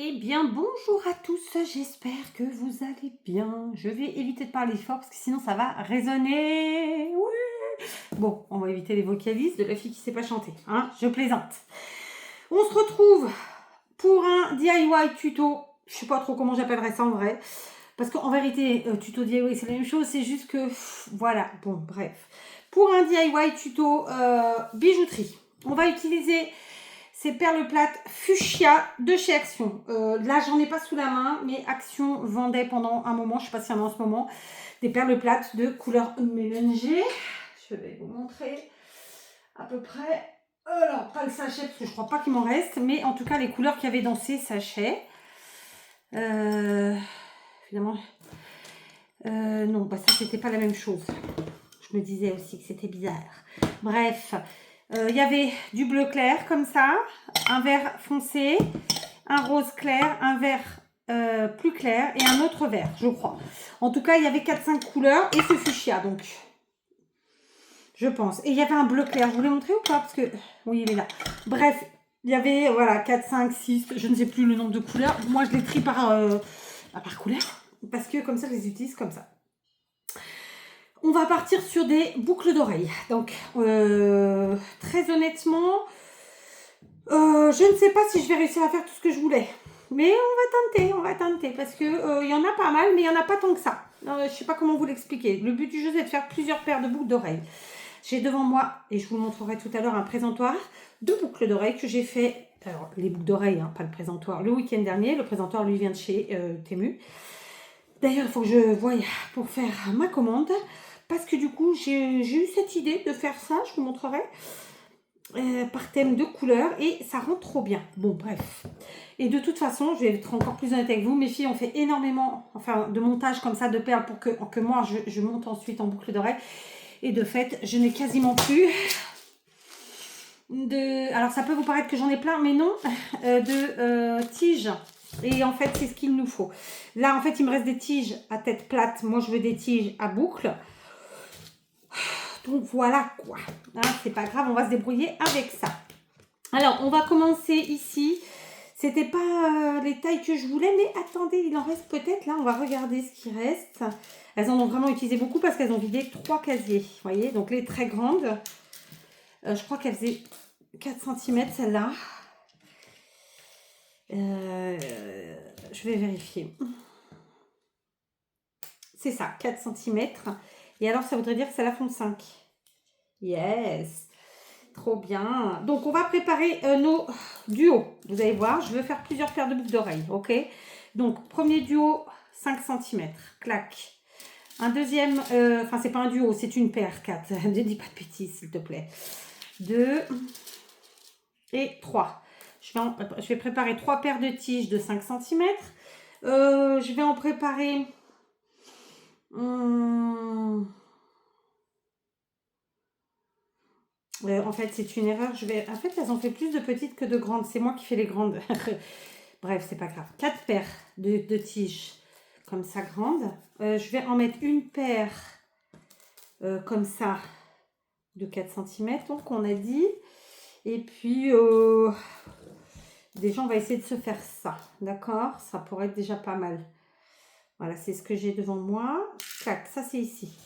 Eh bien, bonjour à tous, j'espère que vous allez bien. Je vais éviter de parler fort parce que sinon ça va résonner. Oui. Bon, on va éviter les vocalises de la fille qui ne sait pas chanter, hein, je plaisante. On se retrouve pour un DIY tuto. Je sais pas trop comment j'appellerais ça en vrai. Parce qu'en vérité, tuto DIY c'est la même chose, c'est juste que, voilà, bon, bref. Pour un DIY tuto bijouterie, on va utiliser ces perles plates fuchsia de chez Action. Là, j'en ai pas sous la main, mais Action vendait pendant un moment, je sais pas s'il y en a en ce moment, des perles plates de couleur mélangée. Je vais vous montrer à peu près. Alors, pas le sachet, parce que je crois pas qu'il m'en reste, mais en tout cas, les couleurs qu'il y avait dans ces sachets. Finalement, non, bah ça, c'était pas la même chose. Je me disais aussi que c'était bizarre. Bref, il y avait du bleu clair comme ça, un vert foncé, un rose clair, un vert plus clair et un autre vert, je crois. En tout cas, il y avait 4-5 couleurs et ce fuchsia, donc je pense. Et il y avait un bleu clair, je vous l'ai montré ou pas? Parce que, oui, il est là. Bref, il y avait, voilà, 4, 5, 6, je ne sais plus le nombre de couleurs. Moi, je les trie par couleur, parce que comme ça, je les utilise comme ça. On va partir sur des boucles d'oreilles. Donc, très honnêtement, je ne sais pas si je vais réussir à faire tout ce que je voulais. Mais on va tenter, parce que y en a pas mal, mais il n'y en a pas tant que ça. Je ne sais pas comment vous l'expliquer. Le but du jeu, c'est de faire plusieurs paires de boucles d'oreilles. J'ai devant moi, et je vous montrerai tout à l'heure, un présentoir de boucles d'oreilles que j'ai fait. Alors, les boucles d'oreilles, hein, pas le présentoir, le week-end dernier. Le présentoir, lui, vient de chez Temu. D'ailleurs, il faut que je voie pour faire ma commande. Parce que du coup, j'ai eu cette idée de faire ça, je vous montrerai, par thème de couleurs, et ça rend trop bien. Bon, bref. Et de toute façon, je vais être encore plus honnête avec vous, mes filles ont fait énormément de montage comme ça de perles pour que moi, je monte ensuite en boucle d'oreille. Et de fait, je n'ai quasiment plus de... Alors, ça peut vous paraître que j'en ai plein, mais non, de tiges. Et en fait, c'est ce qu'il nous faut. Là, en fait, il me reste des tiges à tête plate. Moi, je veux des tiges à boucle. Donc voilà quoi, hein, c'est pas grave, on va se débrouiller avec ça. Alors on va commencer ici. C'était pas les tailles que je voulais, mais attendez, il en reste peut-être. Là, on va regarder ce qui reste. Elles en ont vraiment utilisé beaucoup parce qu'elles ont vidé 3 casiers. Vous voyez, donc les très grandes. Je crois qu'elles faisaient 4 cm celle-là. Je vais vérifier. C'est ça, 4 cm. Et alors, ça voudrait dire que celle-là font 5. Yes, trop bien. Donc, on va préparer nos duos. Vous allez voir, je veux faire plusieurs paires de boucles d'oreilles, ok? Donc, premier duo, 5 cm. Clac. Un deuxième, enfin, c'est pas un duo, c'est une paire, 4. Ne dis pas de bêtises, s'il te plaît. 2 et 3. Je vais préparer 3 paires de tiges de 5 cm. Je vais en préparer... en fait, c'est une erreur. En fait, elles ont fait plus de petites que de grandes. C'est moi qui fais les grandes. Bref, c'est pas grave. 4 paires de tiges comme ça grandes. Je vais en mettre une paire comme ça de 4 cm. Donc, on a dit. Et puis, déjà, on va essayer de se faire ça. D'accord? Ça pourrait être déjà pas mal. Voilà, c'est ce que j'ai devant moi. Clac, ça c'est ici.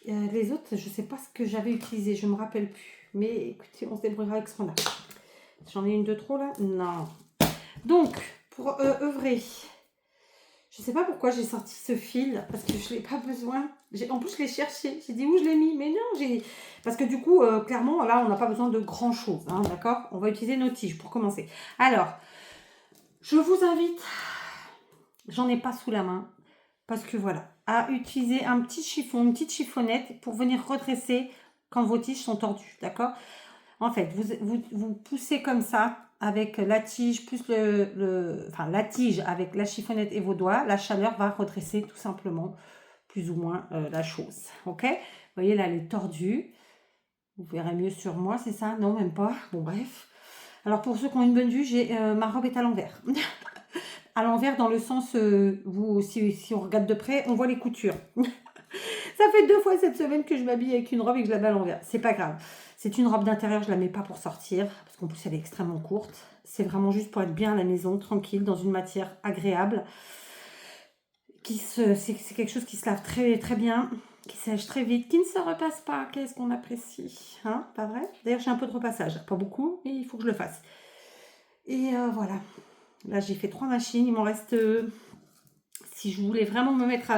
Les autres, je ne sais pas ce que j'avais utilisé. Je ne me rappelle plus. Mais écoutez, on se débrouillera avec ce qu'on a. J'en ai une de trop là? Non. Donc, pour œuvrer, je ne sais pas pourquoi j'ai sorti ce fil, parce que je ne l'ai pas besoin. En plus, je l'ai cherché. J'ai dit où je l'ai mis, mais non, parce que du coup, clairement, là, on n'a pas besoin de grand chose, hein, d'accord? On va utiliser nos tiges pour commencer. Alors, je vous invite, j'en ai pas sous la main, parce que voilà, à utiliser un petit chiffon, une petite chiffonnette pour venir redresser quand vos tiges sont tordues, d'accord? En fait, vous poussez comme ça avec la tige plus la tige avec la chiffonnette et vos doigts. La chaleur va redresser tout simplement plus ou moins la chose, ok? Vous voyez là, elle est tordue. Vous verrez mieux sur moi, c'est ça? Non, même pas. Bon, bref. Alors, pour ceux qui ont une bonne vue, ma robe est à l'envers. À l'envers dans le sens, si on regarde de près, on voit les coutures. Ça fait 2 fois cette semaine que je m'habille avec une robe et que je la mets à l'envers. C'est pas grave. C'est une robe d'intérieur, je ne la mets pas pour sortir, parce qu'en plus elle est extrêmement courte. C'est vraiment juste pour être bien à la maison, tranquille, dans une matière agréable. C'est quelque chose qui se lave très, très bien, qui sèche très vite, qui ne se repasse pas. Qu'est-ce qu'on apprécie, hein, pas vrai? D'ailleurs, j'ai un peu de repassage, pas beaucoup, mais il faut que je le fasse. Et voilà. Là, j'ai fait 3 machines. Il m'en reste... si je voulais vraiment me mettre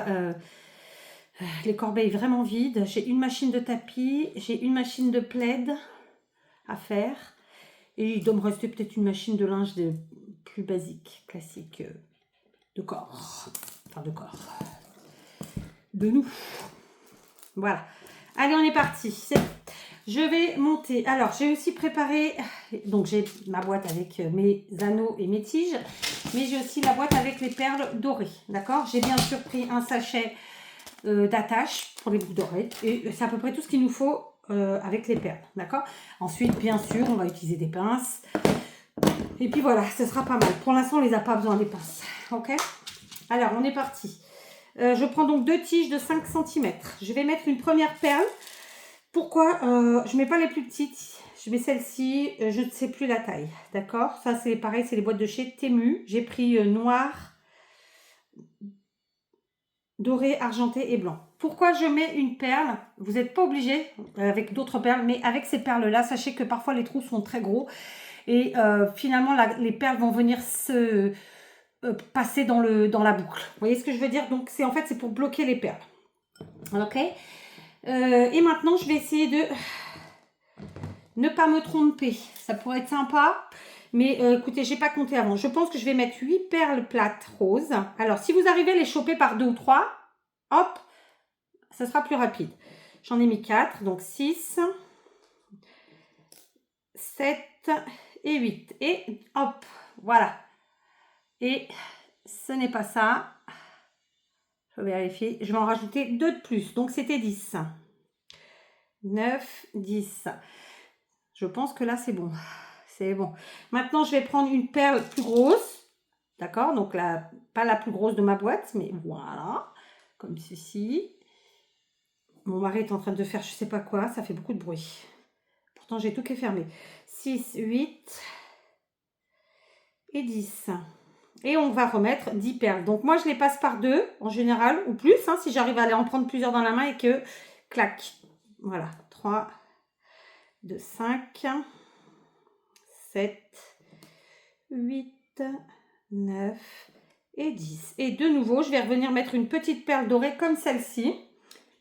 les corbeilles vraiment vides, j'ai une machine de tapis, j'ai une machine de plaid à faire. Et il doit me rester peut-être une machine de linge plus basique, classique, de corps. Enfin, de corps. De nous. Voilà. Allez, on est parti. Je vais monter. Alors, j'ai aussi préparé... Donc, j'ai ma boîte avec mes anneaux et mes tiges. Mais j'ai aussi la boîte avec les perles dorées. D'accord? J'ai bien sûr pris un sachet d'attache pour les boucles dorées. Et c'est à peu près tout ce qu'il nous faut avec les perles. D'accord? Ensuite, bien sûr, on va utiliser des pinces. Et puis voilà, ce sera pas mal. Pour l'instant, on les a pas besoin des pinces. Ok? Alors, on est parti. Je prends donc 2 tiges de 5 cm. Je vais mettre une première perle. Pourquoi je ne mets pas les plus petites? Je mets celle-ci, je ne sais plus la taille. D'accord? Ça, c'est pareil, c'est les boîtes de chez Temu. J'ai pris noir, doré, argenté et blanc. Pourquoi je mets une perle? Vous n'êtes pas obligé avec d'autres perles, mais avec ces perles-là, sachez que parfois les trous sont très gros. Et finalement, les perles vont venir se... passer dans la boucle. Vous voyez ce que je veux dire? Donc, en fait, c'est pour bloquer les perles. Ok? Et maintenant, je vais essayer de ne pas me tromper. Ça pourrait être sympa. Mais écoutez, j'ai pas compté avant. Je pense que je vais mettre 8 perles plates roses. Alors, si vous arrivez à les choper par 2 ou 3, hop, ça sera plus rapide. J'en ai mis 4, donc 6, 7 et 8. Et hop, voilà. Et ce n'est pas ça. Je vais vérifier. Je vais en rajouter 2 de plus. Donc, c'était 10. 9, 10. Je pense que là, c'est bon. C'est bon. Maintenant, je vais prendre une perle plus grosse. D'accord? Donc, pas la plus grosse de ma boîte, mais voilà. Comme ceci. Mon mari est en train de faire je ne sais pas quoi. Ça fait beaucoup de bruit. Pourtant, j'ai tout qui est fermé. 6, 8 et 10. Et on va remettre 10 perles. Donc, moi, je les passe par 2 en général, ou plus, hein, si j'arrive à aller en prendre plusieurs dans la main et que, clac. Voilà. 3, 2, 5, 7, 8, 9 et 10. Et de nouveau, je vais revenir mettre une petite perle dorée comme celle-ci.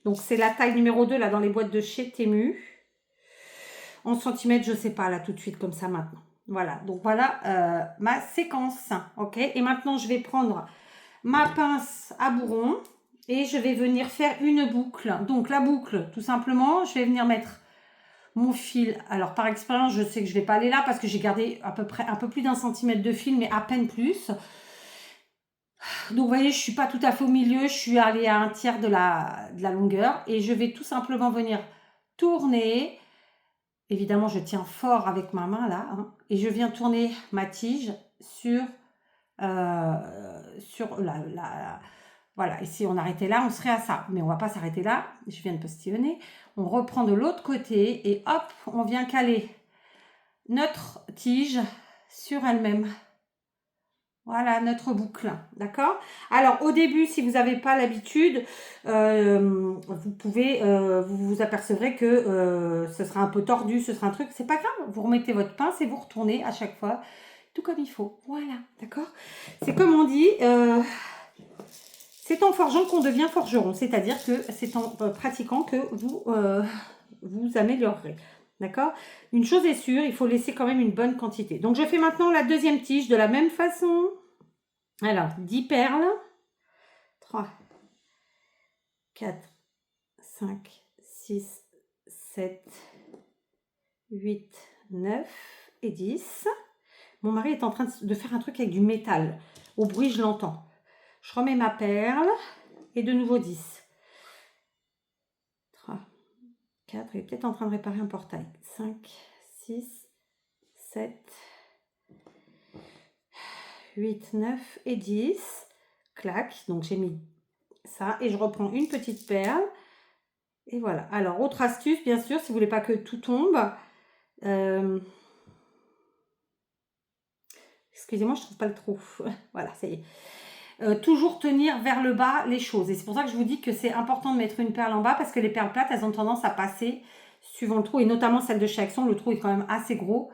Donc, c'est la taille numéro 2 là dans les boîtes de chez Temu. En centimètres, je ne sais pas là tout de suite comme ça maintenant. Voilà, donc voilà ma séquence. Ok, et maintenant, je vais prendre ma pince à bourron et je vais venir faire une boucle. Donc, la boucle, tout simplement, je vais venir mettre mon fil. Alors, par expérience, je sais que je ne vais pas aller là parce que j'ai gardé à peu près un peu plus d'1 centimètre de fil, mais à peine plus. Donc, vous voyez, je ne suis pas tout à fait au milieu. Je suis allée à un tiers de la longueur et je vais tout simplement venir tourner. Évidemment, je tiens fort avec ma main là. Hein, et je viens tourner ma tige sur voilà, et si on arrêtait là, on serait à ça. Mais on va pas s'arrêter là. Je viens de postillonner. On reprend de l'autre côté et hop, on vient caler notre tige sur elle-même. Voilà, notre boucle. D'accord? Alors, au début, si vous n'avez pas l'habitude, vous pouvez, vous apercevrez que ce sera un peu tordu, ce sera un truc. C'est pas grave. Vous remettez votre pince et vous retournez à chaque fois tout comme il faut. Voilà, d'accord? C'est comme on dit... c'est en forgeant qu'on devient forgeron, c'est-à-dire que c'est en pratiquant que vous améliorerez. D'accord? Une chose est sûre, il faut laisser quand même une bonne quantité. Donc, je fais maintenant la deuxième tige de la même façon. Alors, 10 perles. 3, 4, 5, 6, 7, 8, 9 et 10. Mon mari est en train de faire un truc avec du métal. Au bruit, je l'entends. Je remets ma perle et de nouveau 10. 3, 4, il est peut-être en train de réparer un portail. 5, 6, 7, 8, 9 et 10. Clac, donc j'ai mis ça et je reprends une petite perle Et voilà. Alors, autre astuce, bien sûr, si vous voulez pas que tout tombe. Excusez-moi, je trouve pas le trou. Voilà, ça y est. Toujours tenir vers le bas les choses. Et c'est pour ça que je vous dis que c'est important de mettre une perle en bas parce que les perles plates, elles ont tendance à passer suivant le trou. Et notamment celle de chez Action, le trou est quand même assez gros.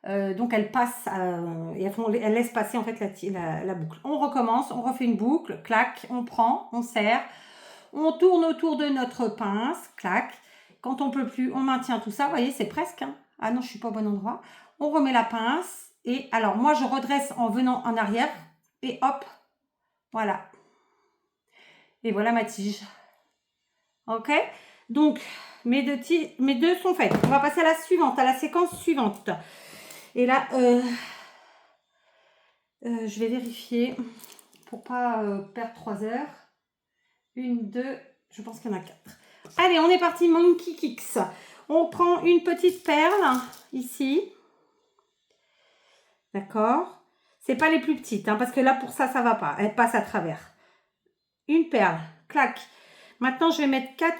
Donc elles passent et elles laissent passer en fait la boucle. On recommence, on refait une boucle, clac, on prend, on serre, on tourne autour de notre pince, clac. Quand on peut plus, on maintient tout ça. Vous voyez, c'est presque. Hein. Ah non, je suis pas au bon endroit. On remet la pince et alors moi je redresse en venant en arrière et hop, voilà. Et voilà ma tige. Ok. Donc mes deux sont faites. On va passer à la suivante, à la séquence suivante. Et là, je vais vérifier pour pas perdre 3 heures. 1, 2, je pense qu'il y en a 4. Allez, on est parti, Monkey Kicks. On prend une petite perle ici. D'accord. C'est pas les plus petites, hein, parce que là, pour ça, ça va pas. Elle passe à travers. Une perle, clac. Maintenant, je vais mettre 4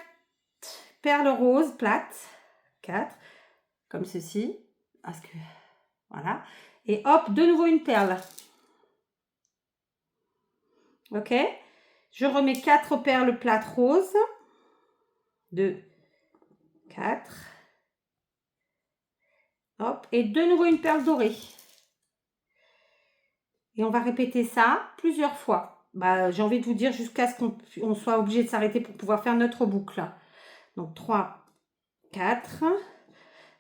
perles roses plates. 4, comme ceci. Parce que, voilà. Et hop, de nouveau une perle. Ok. Je remets 4 perles plates roses. 2, 4. Hop. Et de nouveau une perle dorée. Et on va répéter ça plusieurs fois. Bah, j'ai envie de vous dire jusqu'à ce qu'on soit obligé de s'arrêter pour pouvoir faire notre boucle. Donc 3, 4.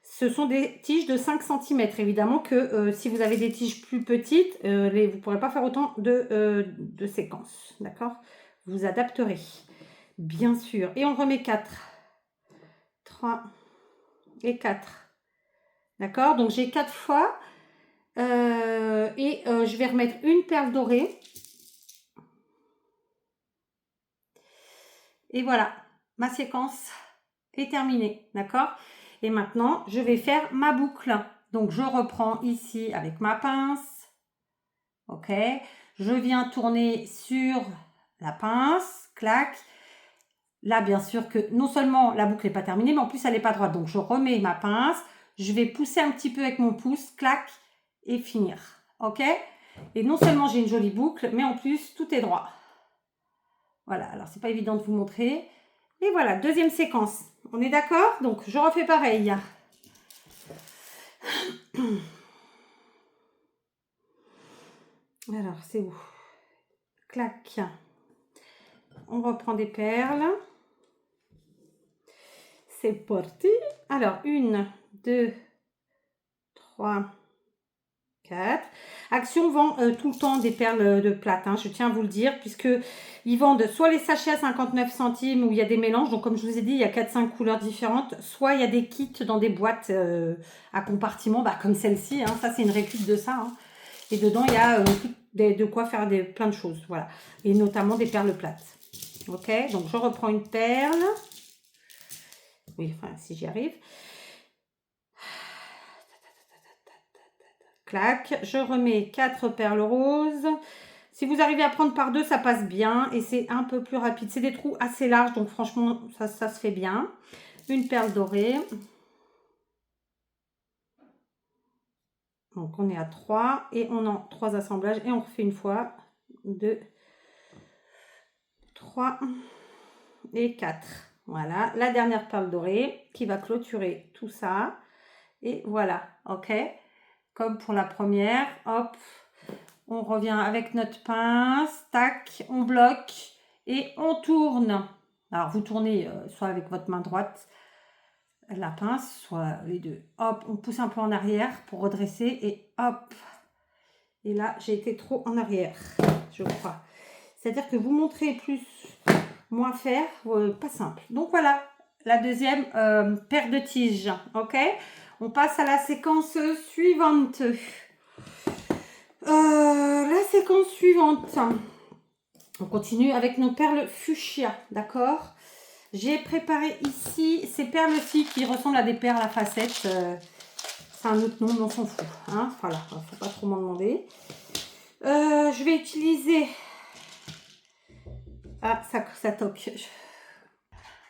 Ce sont des tiges de 5 cm. Évidemment que si vous avez des tiges plus petites, vous ne pourrez pas faire autant de séquences. D'accord? Vous adapterez. Bien sûr. Et on remet 4. 3 et 4. D'accord? Donc j'ai 4 fois. Je vais remettre une perle dorée. Et voilà, ma séquence est terminée, d'accord? Et maintenant, je vais faire ma boucle. Donc, je reprends ici avec ma pince, ok? Je viens tourner sur la pince, clac. Là, bien sûr que non seulement la boucle n'est pas terminée, mais en plus, elle n'est pas droite. Donc, je remets ma pince, je vais pousser un petit peu avec mon pouce, clac, et finir, ok? Et non seulement j'ai une jolie boucle, mais en plus, tout est droit. Voilà, alors c'est pas évident de vous montrer. Et voilà, deuxième séquence. On est d'accord? Donc, je refais pareil. Alors, c'est où? Clac. On reprend des perles. C'est parti. Alors, 1, 2, 3, 4. Action vend tout le temps des perles de plate, hein, je tiens à vous le dire, puisque ils vendent soit les sachets à 59 centimes où il y a des mélanges, donc comme je vous ai dit, il y a 4-5 couleurs différentes, soit il y a des kits dans des boîtes à compartiments, bah, comme celle-ci, hein, ça c'est une réplique de ça, hein, et dedans il y a de quoi faire plein de choses, voilà, et notamment des perles plates. Ok, donc je reprends une perle, oui, enfin si j'y arrive. Clac, je remets 4 perles roses. Si vous arrivez à prendre par deux, ça passe bien et c'est un peu plus rapide. C'est des trous assez larges, donc franchement, ça se fait bien. Une perle dorée. Donc, on est à 3 et on a 3 assemblages et on refait une fois. 2, 3 et 4. Voilà, la dernière perle dorée qui va clôturer tout ça. Et voilà, ok? Comme pour la première, hop, on revient avec notre pince, tac, on bloque et on tourne. Alors, vous tournez soit avec votre main droite, la pince, soit les deux. Hop, on pousse un peu en arrière pour redresser et hop. Et là, j'ai été trop en arrière, je crois. C'est-à-dire que vous montrez plus, moins faire, pas simple. Donc voilà, la deuxième paire de tiges, ok? On passe à la séquence suivante. La séquence suivante. On continue avec nos perles fuchsia, d'accord? J'ai préparé ici ces perles-ci qui ressemblent à des perles à facettes. C'est un autre nom, mais on s'en fout. Hein, voilà, il ne faut pas trop m'en demander. Je vais utiliser... Ah, ça toque.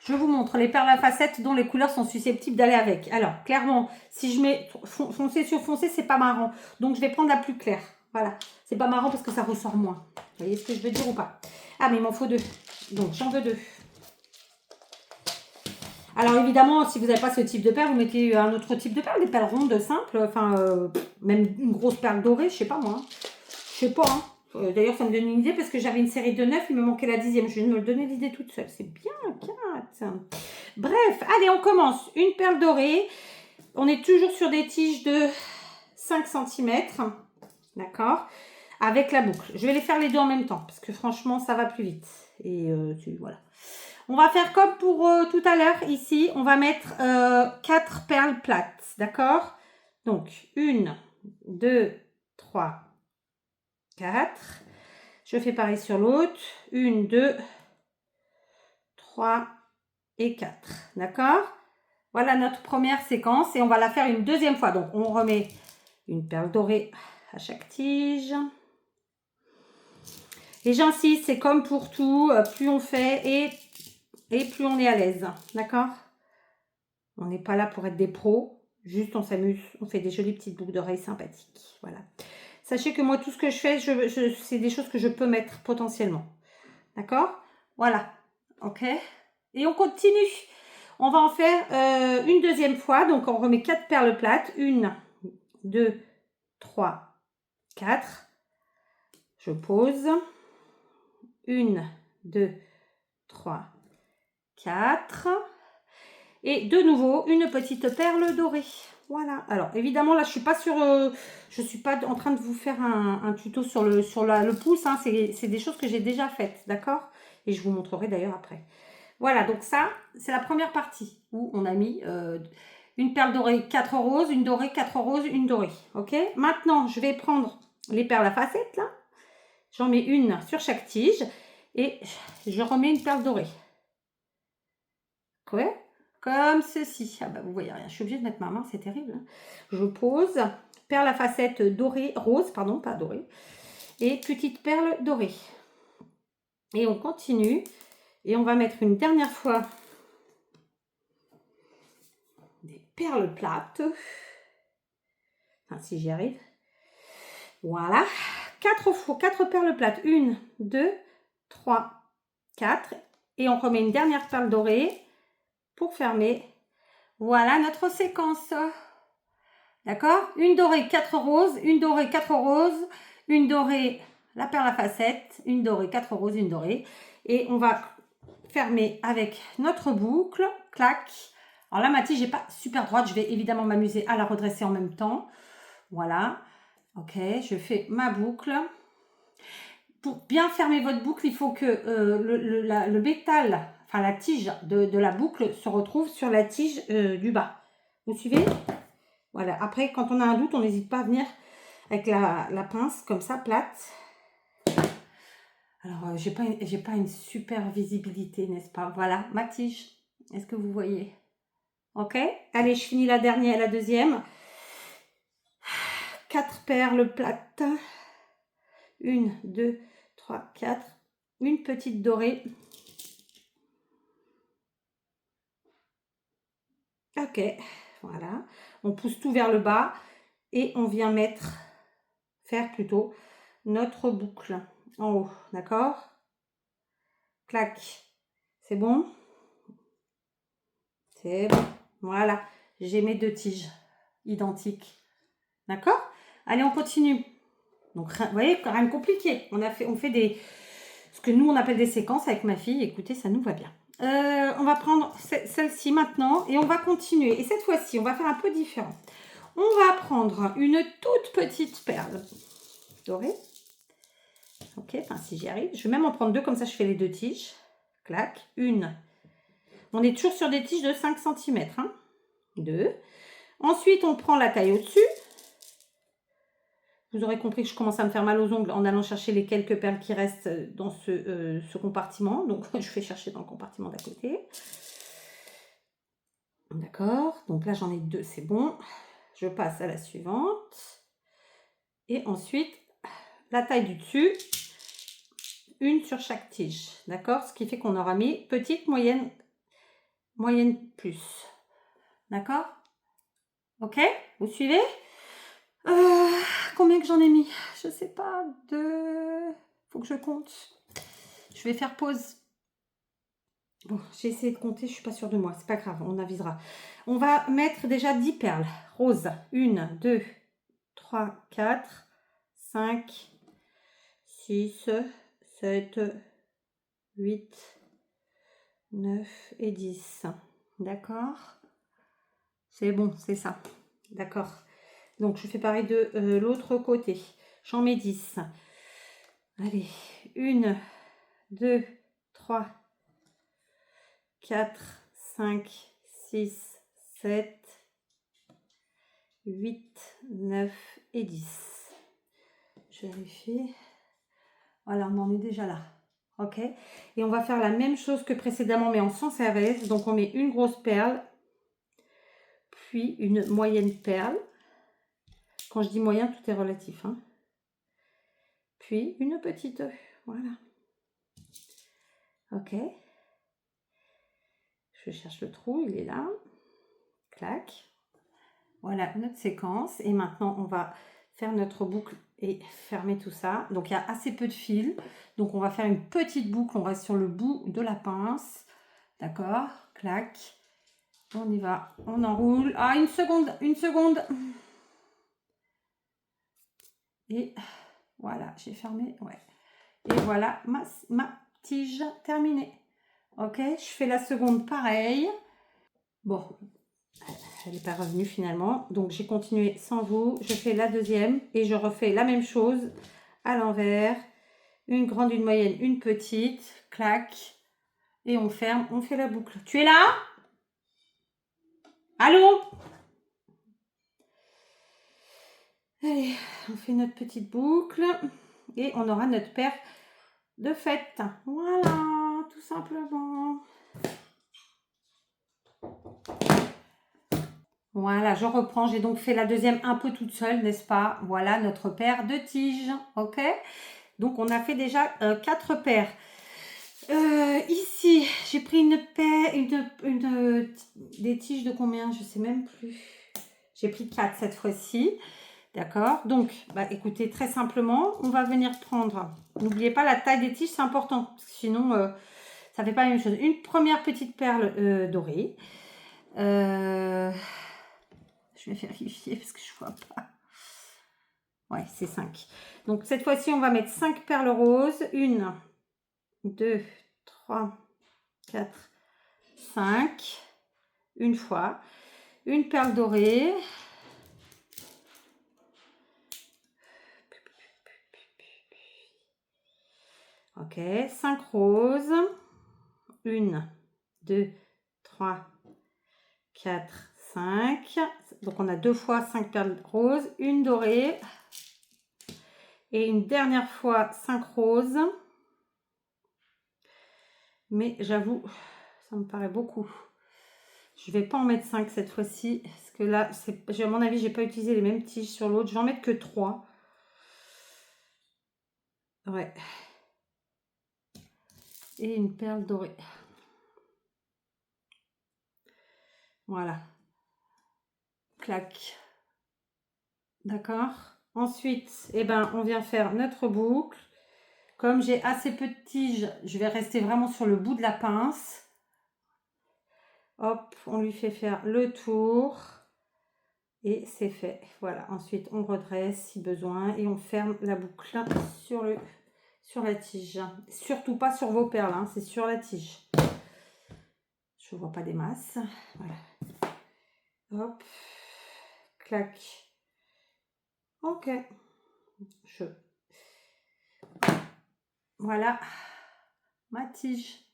je vous montre les perles à facettes dont les couleurs sont susceptibles d'aller avec. Alors, clairement, si je mets foncé sur foncé, c'est pas marrant. Donc, je vais prendre la plus claire. Voilà. C'est pas marrant parce que ça ressort moins. Vous voyez ce que je veux dire ou pas? Ah, mais il m'en faut 2. Donc, j'en veux 2. Alors, évidemment, si vous n'avez pas ce type de perle, vous mettez un autre type de perle. Des perles rondes, simples. Enfin, même une grosse perle dorée, je sais pas moi. Je sais pas, hein. D'ailleurs, ça me donne une idée parce que j'avais une série de 9, il me manquait la 10e. Je viens de me le donner l'idée toute seule. C'est bien, 4. Bref, allez, on commence. Une perle dorée. On est toujours sur des tiges de 5 cm. D'accord? Avec la boucle. Je vais les faire les deux en même temps parce que franchement, ça va plus vite. Et voilà. On va faire comme pour tout à l'heure ici. On va mettre 4 perles plates. D'accord? Donc, 1, 2, 3, 4. Je fais pareil sur l'autre. 1, 2, 3 et 4. D'accord? Voilà notre première séquence et on va la faire une deuxième fois. Donc, on remet une perle dorée à chaque tige. Et j'insiste, c'est comme pour tout. Plus on fait et plus on est à l'aise. D'accord? On n'est pas là pour être des pros. Juste, on s'amuse. On fait des jolies petites boucles d'oreilles sympathiques. Voilà. Sachez que moi, tout ce que je fais, c'est des choses que je peux mettre potentiellement. D'accord? Voilà. OK? Et on continue. On va en faire une deuxième fois. Donc, on remet 4 perles plates. 1, 2, 3, 4. Je pose. 1, 2, 3, 4. Et de nouveau, une petite perle dorée. Voilà. Alors, évidemment, là, je suis pas en train de vous faire un tuto sur le pouce. Hein. C'est des choses que j'ai déjà faites, d'accord? Et je vous montrerai d'ailleurs après. Voilà, donc ça, c'est la première partie où on a mis une perle dorée, 4 roses, une dorée, 4 roses, une dorée. Ok? Maintenant, je vais prendre les perles à facettes, là. J'en mets une sur chaque tige et je remets une perle dorée. Ouais, comme ceci. Ah bah vous voyez rien, je suis obligée de mettre ma main, c'est terrible. Hein. Je pose, perle à facettes dorée, rose, pardon, pas dorée, et petite perle dorée. Et on continue, et on va mettre une dernière fois des perles plates. Enfin, si j'y arrive. Voilà, 4 perles plates. 1, 2, 3, 4. Et on remet une dernière perle dorée pour fermer. Voilà notre séquence. D'accord? Une dorée, 4 roses, une dorée, 4 roses, une dorée, la perle à facettes, une dorée, 4 roses, une dorée. Et on va fermer avec notre boucle. Clac. Alors là, ma tige n'est pas super droite. Je vais évidemment m'amuser à la redresser en même temps. Voilà. Ok, je fais ma boucle. Pour bien fermer votre boucle, il faut que le métal, enfin la tige de la boucle se retrouve sur la tige du bas. Vous suivez? Voilà. Après, quand on a un doute, on n'hésite pas à venir avec la pince comme ça, plate. Alors, j'ai pas une super visibilité, n'est-ce pas? Voilà, ma tige. Est-ce que vous voyez? Ok. Allez, je finis la dernière, la deuxième. 4 perles plates. 1, 2, 3, 4. Une petite dorée. Ok, voilà. On pousse tout vers le bas et on vient faire plutôt notre boucle en haut, d'accord? Clac, c'est bon? C'est bon, voilà. J'ai mes 2 tiges identiques, d'accord? Allez, on continue. Donc, vous voyez, rien de compliqué. On fait ce que nous, on appelle des séquences avec ma fille. Écoutez, ça nous va bien. On va prendre celle-ci maintenant et on va continuer. Et cette fois-ci, on va faire un peu différent. On va prendre une toute petite perle dorée. Ok, enfin si j'y arrive. Je vais même en prendre 2, comme ça je fais les 2 tiges. Clac, une. On est toujours sur des tiges de 5 cm. Hein. 2. Ensuite, on prend la taille au-dessus. Vous aurez compris que je commence à me faire mal aux ongles en allant chercher les quelques perles qui restent dans ce compartiment. Donc, je vais chercher dans le compartiment d'à côté. D'accord. Donc là, j'en ai 2, c'est bon. Je passe à la suivante. Et ensuite, la taille du dessus, une sur chaque tige. D'accord? Ce qui fait qu'on aura mis petite, moyenne moyenne plus. D'accord? Ok? Vous suivez? Combien que j'en ai mis? Je sais pas. Faut que je compte. Je vais faire pause. Bon, j'ai essayé de compter, je suis pas sûre de moi. C'est pas grave, on avisera. On va mettre déjà 10 perles roses. 1, 2, 3, 4, 5, 6, 7, 8, 9 et 10. D'accord? C'est bon, c'est ça. D'accord. Donc, je fais pareil de l'autre côté. J'en mets 10. Allez, 1, 2, 3, 4, 5, 6, 7, 8, 9 et 10. Je vérifie. Voilà, on en est déjà là. Ok? Et on va faire la même chose que précédemment, mais en sens inverse. Donc, on met une grosse perle, puis une moyenne perle. Quand je dis moyen, tout est relatif. Hein. Puis une petite. Voilà. Ok. Je cherche le trou, il est là. Clac. Voilà notre séquence. Et maintenant, on va faire notre boucle et fermer tout ça. Donc, il y a assez peu de fil. Donc, on va faire une petite boucle. On reste sur le bout de la pince. D'accord? Clac. On y va. On enroule. Ah, une seconde. Une seconde. Et voilà, j'ai fermé. Ouais. Et voilà ma tige terminée. Ok, je fais la seconde pareil. Bon, elle n'est pas revenue finalement. Donc, j'ai continué sans vous. Je fais la deuxième et je refais la même chose à l'envers. Une grande, une moyenne, une petite. Clac. Et on ferme. On fait la boucle. Tu es là? Allô? Allez, on fait notre petite boucle. Et on aura notre paire de fête. Voilà, tout simplement. Voilà, je reprends. J'ai donc fait la deuxième un peu toute seule, n'est-ce pas? Voilà notre paire de tiges. Ok? Donc, on a fait déjà 4 paires. Ici, j'ai pris une paire, des tiges de combien? Je ne sais même plus. J'ai pris 4 cette fois-ci. D'accord? Donc, bah, écoutez, très simplement, on va venir prendre. N'oubliez pas la taille des tiges, c'est important. Parce que sinon, ça ne fait pas la même chose. Une première petite perle dorée. Je vais vérifier parce que je ne vois pas. Ouais, c'est 5. Donc, cette fois-ci, on va mettre 5 perles roses. 1, 2, 3, 4, 5. Une fois. Une perle dorée. Ok, 5 roses. 1, 2, 3, 4, 5. Donc, on a 2 fois 5 perles roses. Une dorée. Et une dernière fois 5 roses. Mais j'avoue, ça me paraît beaucoup. Je ne vais pas en mettre 5 cette fois-ci. Parce que là, à mon avis, je n'ai pas utilisé les mêmes tiges sur l'autre. Je vais en mettre que 3. Ouais. Et une perle dorée. Voilà. Clac. D'accord. Ensuite, eh ben, on vient faire notre boucle. Comme j'ai assez peu de tiges, je vais rester vraiment sur le bout de la pince. Hop, on lui fait faire le tour. Et c'est fait. Voilà. Ensuite, on redresse si besoin. Et on ferme la boucle sur la tige. Surtout pas sur vos perles, hein, c'est sur la tige. Je ne vois pas des masses. Voilà. Hop. Clac. Ok. Voilà ma tige.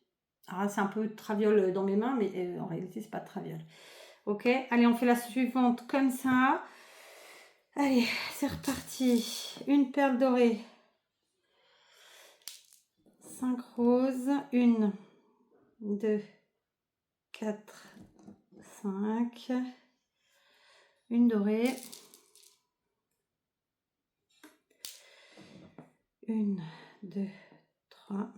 Alors c'est un peu de traviole dans mes mains, mais en réalité, c'est pas de traviole. Ok, allez, on fait la suivante comme ça. Allez, c'est reparti. Une perle dorée. 5 roses. 1, 2, 4, 5. Une dorée. 1, 2, 3,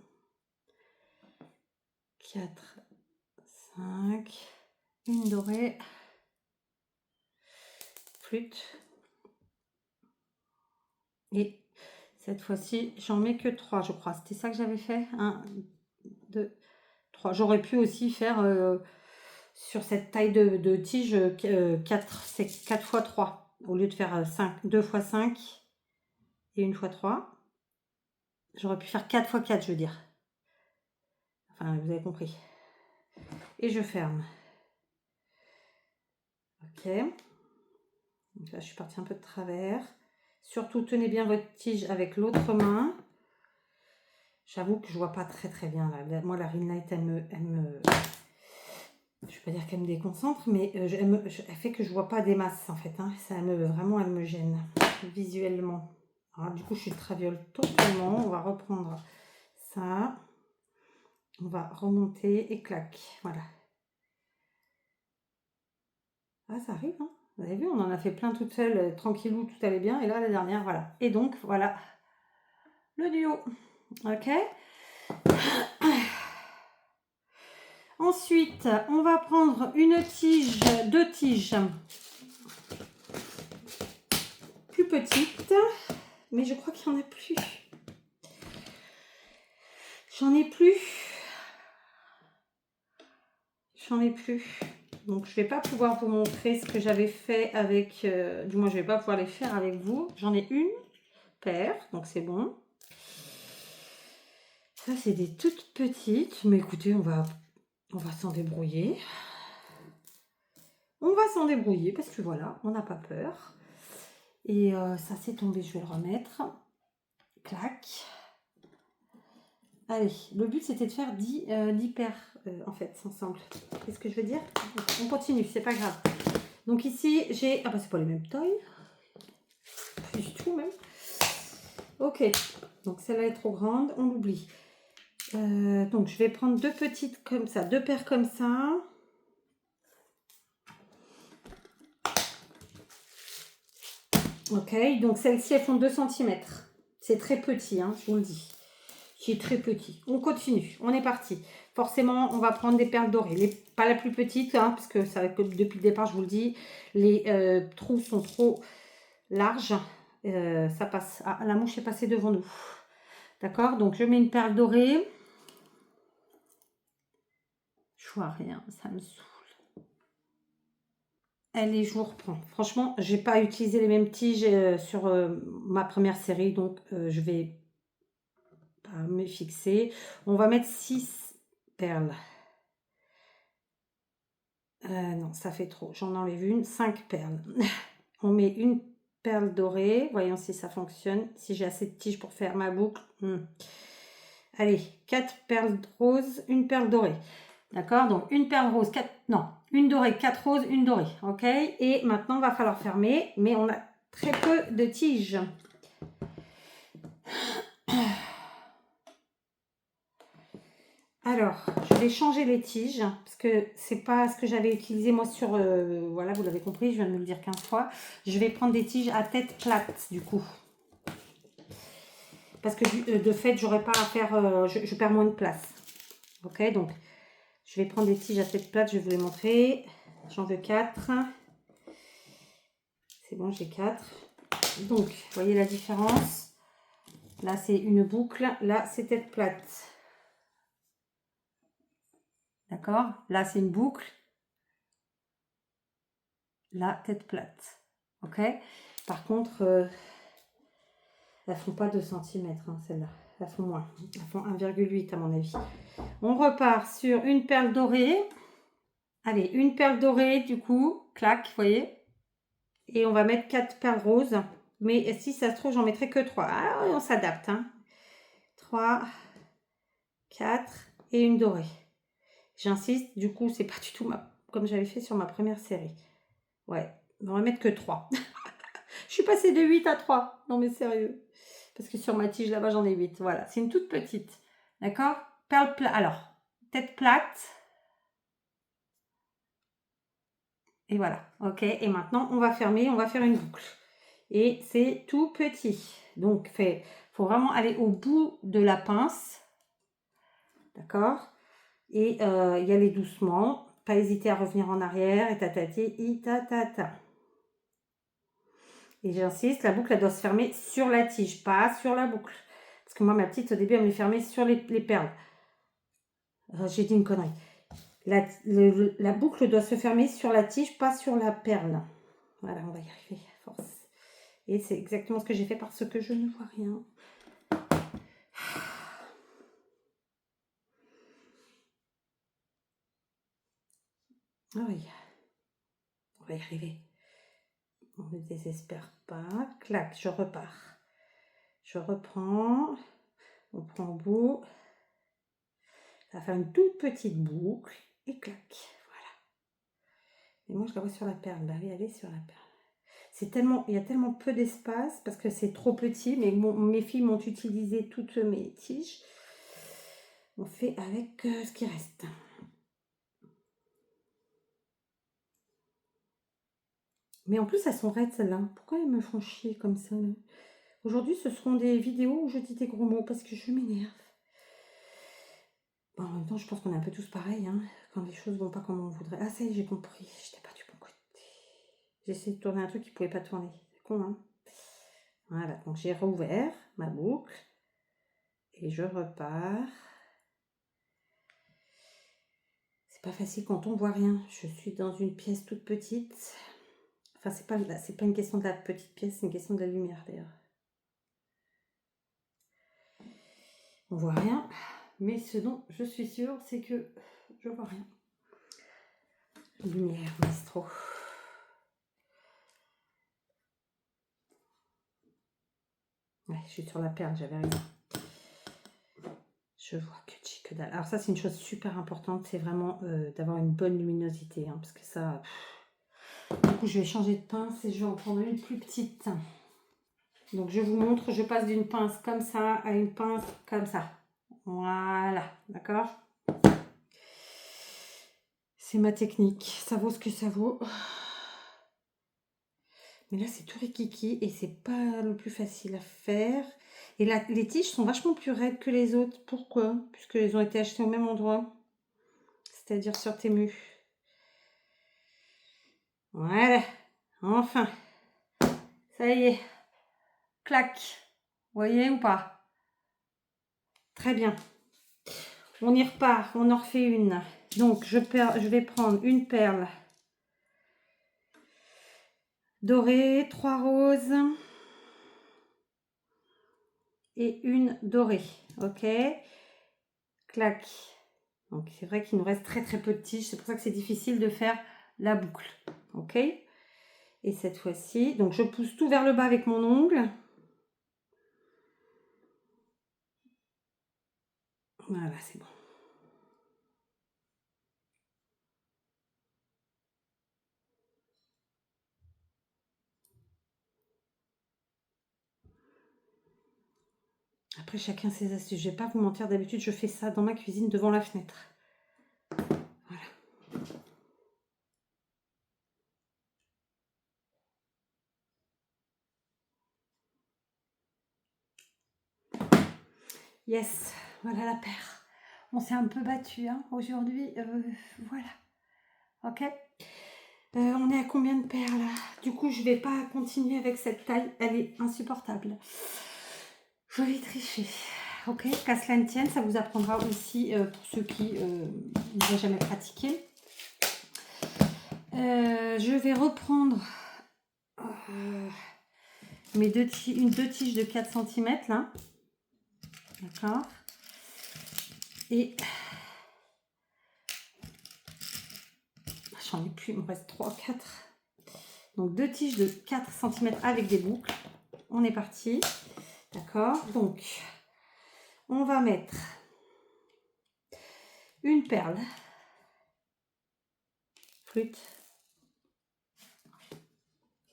4, 5, une dorée, flûte. Et cette fois-ci, j'en mets que 3, je crois. C'était ça que j'avais fait. 1, 2, 3. J'aurais pu aussi faire sur cette taille de tige 4, c'est 4 x 3. Au lieu de faire 2 x 5 et 1 x 3. J'aurais pu faire 4 x 4, je veux dire. Enfin, vous avez compris. Et je ferme. Ok. Donc là, je suis partie un peu de travers. Surtout, tenez bien votre tige avec l'autre main. J'avoue que je vois pas très très bien là. Moi, la ring light, elle me je vais pas dire qu'elle me déconcentre, mais elle fait que je vois pas des masses en fait. Hein. Ça vraiment, elle me gêne visuellement. Alors, du coup, je suis traviole totalement. On va reprendre ça. On va remonter et clac. Voilà. Ah, ça arrive, hein. Vous avez vu, on en a fait plein toute seule, tranquillou, tout allait bien. Et là, la dernière, voilà. Et donc, voilà le duo. Ok. Ensuite, on va prendre une tige, 2 tiges plus petites. Mais je crois qu'il n'y en a plus. J'en ai plus. Donc, je ne vais pas pouvoir vous montrer ce que j'avais fait avec... du moins, je ne vais pas pouvoir les faire avec vous. J'en ai une paire, donc c'est bon. Ça, c'est des toutes petites. Mais écoutez, on va s'en débrouiller. On va s'en débrouiller parce que voilà, on n'a pas peur. Et ça, c'est tombé. Je vais le remettre. Clac. Allez, le but c'était de faire 10 paires en fait ensemble. Qu'est-ce que je veux dire? On continue, c'est pas grave. Donc ici j'ai... Ah bah c'est pas les mêmes tailles. Plus du tout même. Ok, donc celle-là est trop grande, on l'oublie. Donc je vais prendre 2 petites comme ça, 2 paires comme ça. Ok, donc celles-ci elles font 2 cm. C'est très petit, hein, je vous le dis. Qui est très petit. On continue, on est parti. Forcément, on va prendre des perles dorées. Pas la plus petite, hein, parce que ça, depuis le départ, je vous le dis, les trous sont trop larges. Ça passe. Ah, la mouche est passée devant nous. D'accord, donc je mets une perle dorée. Je vois rien, ça me saoule. Allez, je vous reprends. Franchement, j'ai pas utilisé les mêmes tiges sur ma première série, donc je vais pas me fixer. On va mettre 6 perles. Non, ça fait trop. J'en enlève une. 5 perles. On met une perle dorée. Voyons si ça fonctionne. Si j'ai assez de tiges pour faire ma boucle. Allez, 4 perles roses, une perle dorée. D'accord? Donc, une perle rose, 4... Non, une dorée, 4 roses, une dorée. Ok? Et maintenant, il va falloir fermer. Mais on a très peu de tiges. Alors, je vais changer les tiges parce que c'est pas ce que j'avais utilisé moi sur... voilà, vous l'avez compris, je viens de me le dire 15 fois. Je vais prendre des tiges à tête plate du coup. Parce que de fait, j'aurais pas à faire... je perds moins de place. Ok, donc je vais prendre des tiges à tête plate, je vais vous les montrer. J'en veux 4. C'est bon, j'ai 4. Donc, vous voyez la différence. Là, c'est une boucle. Là, c'est tête plate. D'accord? Là, c'est une boucle. Là, tête plate. Ok? Par contre, elles font pas 2 cm, hein, celles-là. Elles font moins. Elles font 1,8 à mon avis. On repart sur une perle dorée. Allez, une perle dorée, du coup. Clac, vous voyez? Et on va mettre 4 perles roses. Mais si ça se trouve, j'en mettrai que 3. Ah, on s'adapte. Hein. 3, 4 et une dorée. J'insiste, du coup, c'est pas du tout comme j'avais fait sur ma première série. Ouais, on va mettre que 3. Je suis passée de 8 à 3. Non mais sérieux. Parce que sur ma tige là-bas, j'en ai 8. Voilà, c'est une toute petite. D'accord? Perle plate. Alors, tête plate. Et voilà. Ok. Et maintenant, on va fermer. On va faire une boucle. Et c'est tout petit. Donc, faut vraiment aller au bout de la pince. D'accord? Et y aller doucement, pas hésiter à revenir en arrière, et tatati, ta. Et j'insiste, la boucle, elle doit se fermer sur la tige, pas sur la boucle. Parce que moi, ma petite, au début, elle me les fermait sur les perles. J'ai dit une connerie. La boucle doit se fermer sur la tige, pas sur la perle. Voilà, on va y arriver, force. Et c'est exactement ce que j'ai fait parce que je ne vois rien. Ah oui, on va y arriver. On ne désespère pas. Clac, je repars. Je reprends. On prend au bout. Ça va faire une toute petite boucle. Et clac. Voilà. Et moi, je la vois sur la perle. Bah oui, elle est sur la perle. C'est tellement, il y a tellement peu d'espace parce que c'est trop petit. Mais mes filles m'ont utilisé toutes mes tiges. On fait avec ce qui reste. Mais en plus, elles sont raides, celles-là. Pourquoi elles me font chier comme ça, là? Aujourd'hui, ce seront des vidéos où je dis des gros mots parce que je m'énerve. Bon, en même temps, je pense qu'on est un peu tous pareils, hein, quand les choses vont pas comme on voudrait. Ah, ça y est, j'ai compris. J'étais pas du bon côté. J'ai essayé de tourner un truc qui pouvait pas tourner. C'est con, hein? Voilà, donc j'ai rouvert ma boucle. Et je repars. C'est pas facile quand on voit rien. Je suis dans une pièce toute petite. Enfin, c'est pas une question de la petite pièce, c'est une question de la lumière, d'ailleurs. On voit rien. Mais ce dont je suis sûre, c'est que je vois rien. Lumière, maestro. Ouais, je suis sur la perle, j'avais raison. Je vois que dalle. Alors ça, c'est une chose super importante, c'est vraiment d'avoir une bonne luminosité, hein, parce que ça... Du coup, je vais changer de pince et je vais en prendre une plus petite. Donc, je vous montre, je passe d'une pince comme ça à une pince comme ça. Voilà, d'accord? C'est ma technique, ça vaut ce que ça vaut. Mais là, c'est tout rikiki et c'est pas le plus facile à faire. Et là, les tiges sont vachement plus raides que les autres. Pourquoi? Puisqu'elles ont été achetées au même endroit. C'est-à-dire sur Temu. Voilà. Enfin. Ça y est. Clac. Vous voyez ou pas? Très bien. On y repart. On en refait une. Donc, je vais prendre une perle dorée, 3 roses et une dorée. Ok? Clac. Donc, c'est vrai qu'il nous reste très très peu de tiges. C'est pour ça que c'est difficile de faire la boucle. Ok? Et cette fois-ci, donc je pousse tout vers le bas avec mon ongle. Voilà, c'est bon. Après, chacun ses astuces. Je vais pas vous mentir, d'habitude, je fais ça dans ma cuisine devant la fenêtre. Voilà. Yes, voilà la paire. On s'est un peu battu hein, aujourd'hui. Voilà. Ok. On est à combien de paires là? Du coup, je vais pas continuer avec cette taille. Elle est insupportable. Je vais tricher. Ok, qu'à cela ne tienne, ça vous apprendra aussi pour ceux qui n'auraient jamais pratiqué. Je vais reprendre deux tiges de 4 cm là. D'accord. Et j'en ai plus, il me reste 3, 4. Donc 2 tiges de 4 cm avec des boucles. On est parti. D'accord. Donc, on va mettre une perle. Flûte.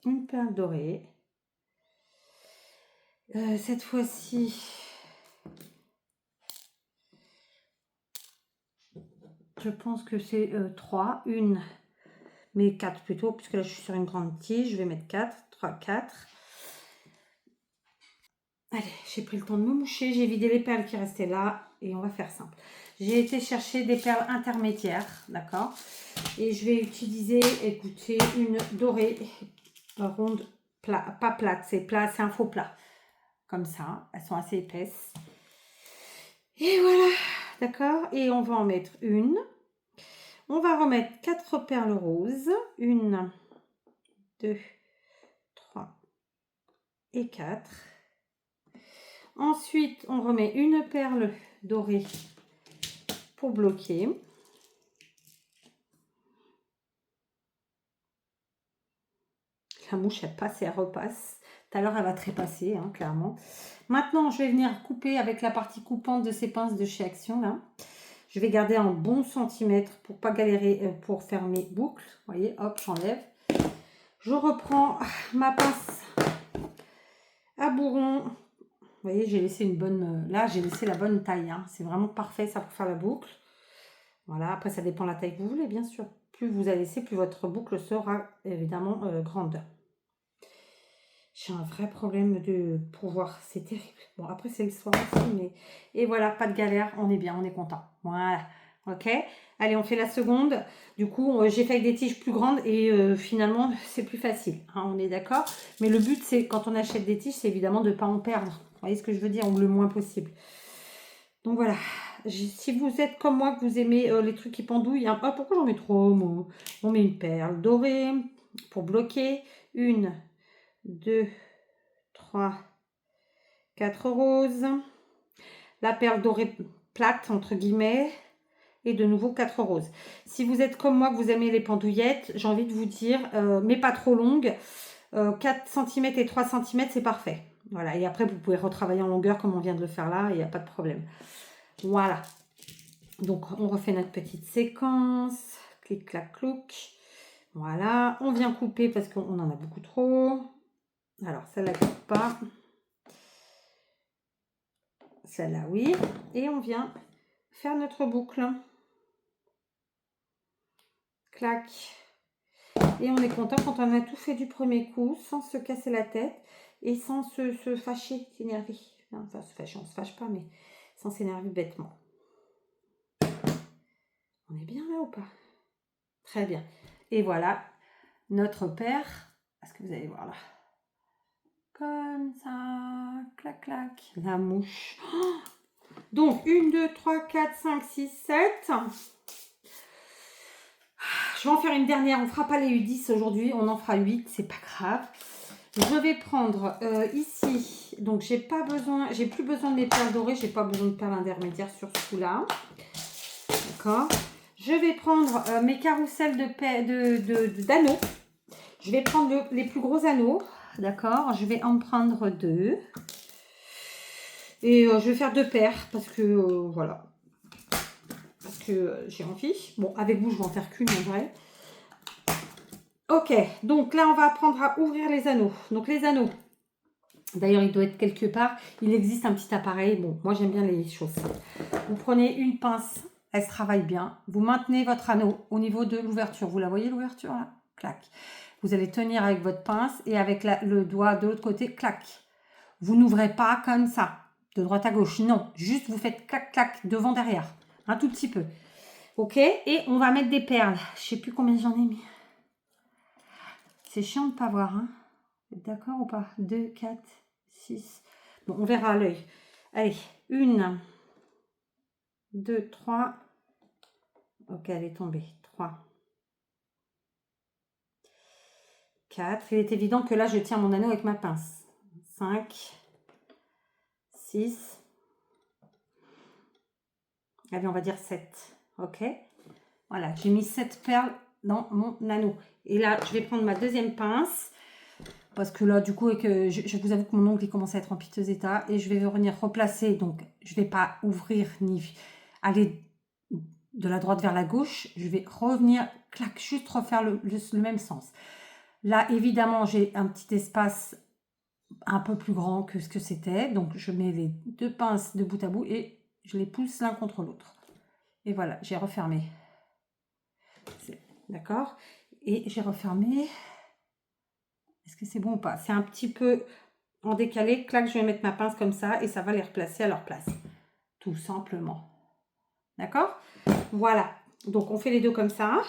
Une perle dorée. Cette fois-ci, je pense que c'est 3. Une, mais 4 plutôt, puisque là je suis sur une grande tige. Je vais mettre 4. 3, 4. Allez, j'ai pris le temps de me moucher. J'ai vidé les perles qui restaient là. Et on va faire simple. J'ai été chercher des perles intermédiaires, d'accord. Et je vais utiliser, écoutez, une dorée ronde, plat, pas plate, c'est plat, c'est un faux plat. Comme ça, elles sont assez épaisses. Et voilà, d'accord. Et on va en mettre une. On va remettre 4 perles roses. 1, 2, 3 et 4. Ensuite, on remet une perle dorée pour bloquer. La mouche, elle passe et elle repasse. Tout à l'heure, elle va trépasser, hein, clairement. Maintenant, je vais venir couper avec la partie coupante de ces pinces de chez Action, là. Je vais garder un bon centimètre pour pas galérer pour faire mes boucles. Vous voyez, hop, j'enlève. Je reprends ma pince à bourron. Vous voyez, j'ai laissé une bonne... Là, j'ai laissé la bonne taille. Hein. C'est vraiment parfait, ça, pour faire la boucle. Voilà, après, ça dépend de la taille que vous voulez, bien sûr. Plus vous allez laisser, plus votre boucle sera évidemment grande. J'ai un vrai problème de pouvoir. C'est terrible. Bon, après, c'est le soir aussi, mais... Et voilà, pas de galère. On est bien, on est content. Voilà. Ok, allez, on fait la seconde. Du coup, j'ai fait avec des tiges plus grandes et finalement, c'est plus facile. Hein, on est d'accord. Mais le but, c'est quand on achète des tiges, c'est évidemment de ne pas en perdre. Vous voyez ce que je veux dire, ou le moins possible. Donc voilà. Si vous êtes comme moi, que vous aimez les trucs qui pendouillent, hein, oh, pourquoi j'en mets trop, moi? On met une perle dorée pour bloquer. 1, 2, 3, 4 roses. La perle dorée plate, entre guillemets. Et de nouveau 4 roses. Si vous êtes comme moi, que vous aimez les pendouillettes, j'ai envie de vous dire, mais pas trop longues, 4 cm et 3 cm, c'est parfait. Voilà, et après, vous pouvez retravailler en longueur comme on vient de le faire là, il n'y a pas de problème. Voilà. Donc, on refait notre petite séquence. Clic, clac, clouc. Voilà, on vient couper parce qu'on en a beaucoup trop. Alors, celle-là, coupe pas. Celle-là, oui. Et on vient faire notre boucle. Clac. Et on est content quand on a tout fait du premier coup, sans se casser la tête et sans se fâcher, s'énerver. Enfin, se fâcher, on ne se fâche pas, mais sans s'énerver bêtement. On est bien là ou pas? Très bien. Et voilà, notre paire. Est-ce que vous allez voir là? Comme ça, clac, clac. La mouche. Oh, donc, 1, 2, 3, 4, 5, 6, 7. Je vais en faire une dernière. On ne fera pas les 10 aujourd'hui. On en fera 8. C'est pas grave. Je vais prendre ici. Donc, j'ai plus besoin de mes perles dorées. J'ai pas besoin de perles intermédiaires sur ce coup-là. D'accord. Je vais prendre mes carousels d'anneaux. Je vais prendre les plus gros anneaux. D'accord. Je vais en prendre 2. Et je vais faire 2 paires parce que voilà. Parce que j'ai envie. Bon, avec vous, je vais en faire qu'une en vrai. Ok, donc là, on va apprendre à ouvrir les anneaux. Donc, les anneaux, d'ailleurs, il doit être quelque part. Il existe un petit appareil. Bon, moi, j'aime bien les choses. Vous prenez une pince, elle se travaille bien. Vous maintenez votre anneau au niveau de l'ouverture. Vous la voyez, l'ouverture, là? Clac. Vous allez tenir avec votre pince et avec le doigt de l'autre côté, clac. Vous n'ouvrez pas comme ça, de droite à gauche. Non, juste vous faites clac, clac, devant, derrière. Un tout petit peu. Ok, et on va mettre des perles. Je sais plus combien j'en ai mis. C'est chiant de ne pas voir, hein. D'accord ou pas? 2, 4, 6. Bon, on verra à l'œil. Allez, 1, 2, 3. Ok, elle est tombée. 3, 4. Il est évident que là, je tiens mon anneau avec ma pince. 5, 6. Allez, on va dire 7. Ok. Voilà, j'ai mis 7 perles dans mon anneau. Et là, je vais prendre ma deuxième pince. Parce que là, du coup, je vous avoue que mon ongle il commence à être en piteux état. Et je vais venir replacer. Donc, je ne vais pas ouvrir ni aller de la droite vers la gauche. Je vais revenir, clac, juste refaire le même sens. Là, évidemment, j'ai un petit espace un peu plus grand que ce que c'était. Donc, je mets les 2 pinces de bout à bout et je les pousse l'un contre l'autre. Et voilà, j'ai refermé. D'accord? Et j'ai refermé. Est-ce que c'est bon ou pas? C'est un petit peu en décalé. Clac, je vais mettre ma pince comme ça et ça va les replacer à leur place. Tout simplement. D'accord? Voilà. Donc, on fait les deux comme ça.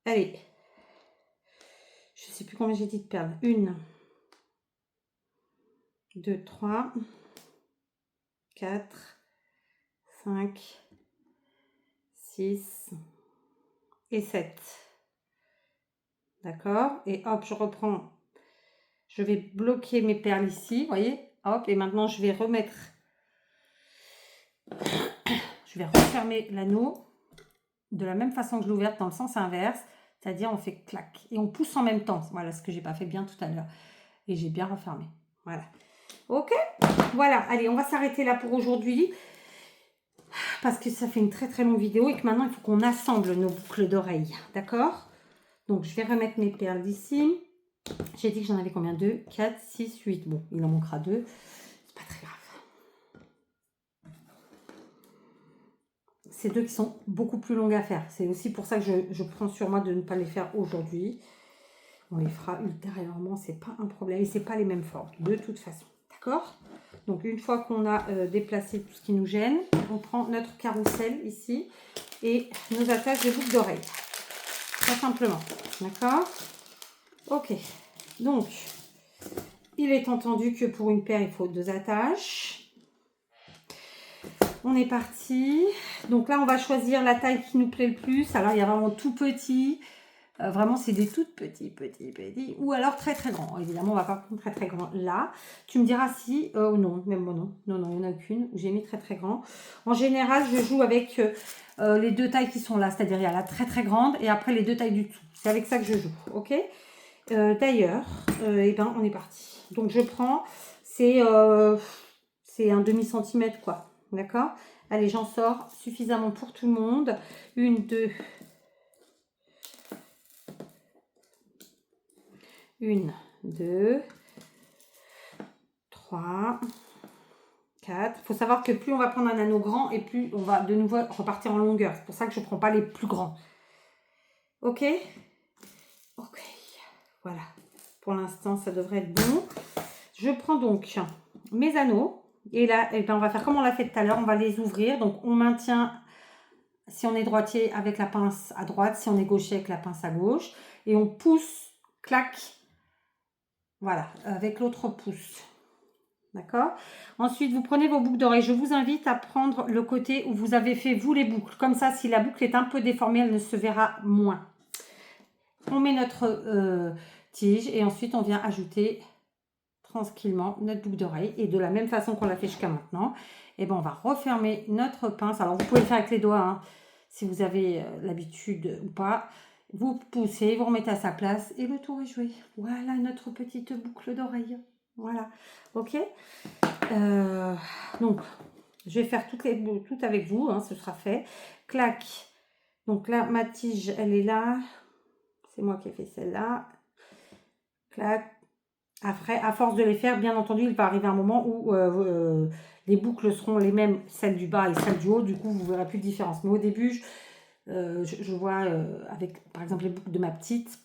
Allez. Je ne sais plus combien j'ai dit de perles. 1, 2, 3, 4, 5, 6 et 7. D'accord? Et hop, je reprends. Je vais bloquer mes perles ici, vous voyez? Hop, et maintenant, je vais remettre... Je vais refermer l'anneau de la même façon que je l'ai ouverte dans le sens inverse. C'est-à-dire, on fait clac. Et on pousse en même temps. Voilà ce que j'ai pas fait bien tout à l'heure. Et j'ai bien refermé. Voilà. Ok? Voilà. Allez, on va s'arrêter là pour aujourd'hui. Parce que ça fait une très très longue vidéo. Et que maintenant, il faut qu'on assemble nos boucles d'oreilles. D'accord? Donc, je vais remettre mes perles d'ici. J'ai dit que j'en avais combien? 2, 4, 6, 8. Bon, il en manquera 2. C'est pas très grave. C'est 2 qui sont beaucoup plus longues à faire. C'est aussi pour ça que je prends sur moi de ne pas les faire aujourd'hui. On les fera ultérieurement, c'est pas un problème. Et c'est pas les mêmes formes, de toute façon. D'accord? Donc, une fois qu'on a déplacé tout ce qui nous gêne, on prend notre carrousel ici et nos attaches de boucles d'oreilles. Tout simplement. D'accord? Ok. Donc, il est entendu que pour une paire, il faut 2 attaches. On est parti. Donc là, on va choisir la taille qui nous plaît le plus. Alors, il y a vraiment tout petit. Vraiment, c'est des tout petits. Ou alors très, très grands. Évidemment, on va pas prendre très, très grand là. Tu me diras si... non, même moi, non. Non, il n'y en a qu'une où j'ai mis très, très grand. En général, je joue avec les 2 tailles qui sont là. C'est-à-dire, il y a la très, très grande et après les 2 tailles du dessous. C'est avec ça que je joue. OK? D'ailleurs, eh ben, on est parti. Donc, je prends... C'est un demi-centimètre, quoi. D'accord? Allez, j'en sors suffisamment pour tout le monde. 1, 2. 1, 2, 3, 4. Il faut savoir que plus on va prendre un anneau grand et plus on va de nouveau repartir en longueur. C'est pour ça que je ne prends pas les plus grands. Ok? Ok. Voilà. Pour l'instant, ça devrait être bon. Je prends donc mes anneaux. Et là, eh ben, on va faire comme on l'a fait tout à l'heure. On va les ouvrir. Donc, on maintient, si on est droitier, avec la pince à droite. Si on est gaucher, avec la pince à gauche. Et on pousse, clac. Voilà, avec l'autre pouce. D'accord? Ensuite, vous prenez vos boucles d'oreilles. Je vous invite à prendre le côté où vous avez fait, vous, les boucles. Comme ça, si la boucle est un peu déformée, elle ne se verra moins. On met notre tige et ensuite, on vient ajouter tranquillement notre boucle d'oreille. Et de la même façon qu'on l'a fait jusqu'à maintenant, eh ben, on va refermer notre pince. Alors, vous pouvez le faire avec les doigts, hein, si vous avez l'habitude ou pas. Vous poussez, vous remettez à sa place et le tour est joué. Voilà notre petite boucle d'oreille. Voilà. Ok? Donc, je vais faire toutes avec vous, hein, ce sera fait. Clac. Donc là, ma tige, elle est là. C'est moi qui ai fait celle-là. Clac. Après, à force de les faire, bien entendu, il va arriver un moment où les boucles seront les mêmes, celles du bas et celles du haut. Du coup, vous ne verrez plus de différence. Mais au début, je vois avec, par exemple, les boucles de ma petite.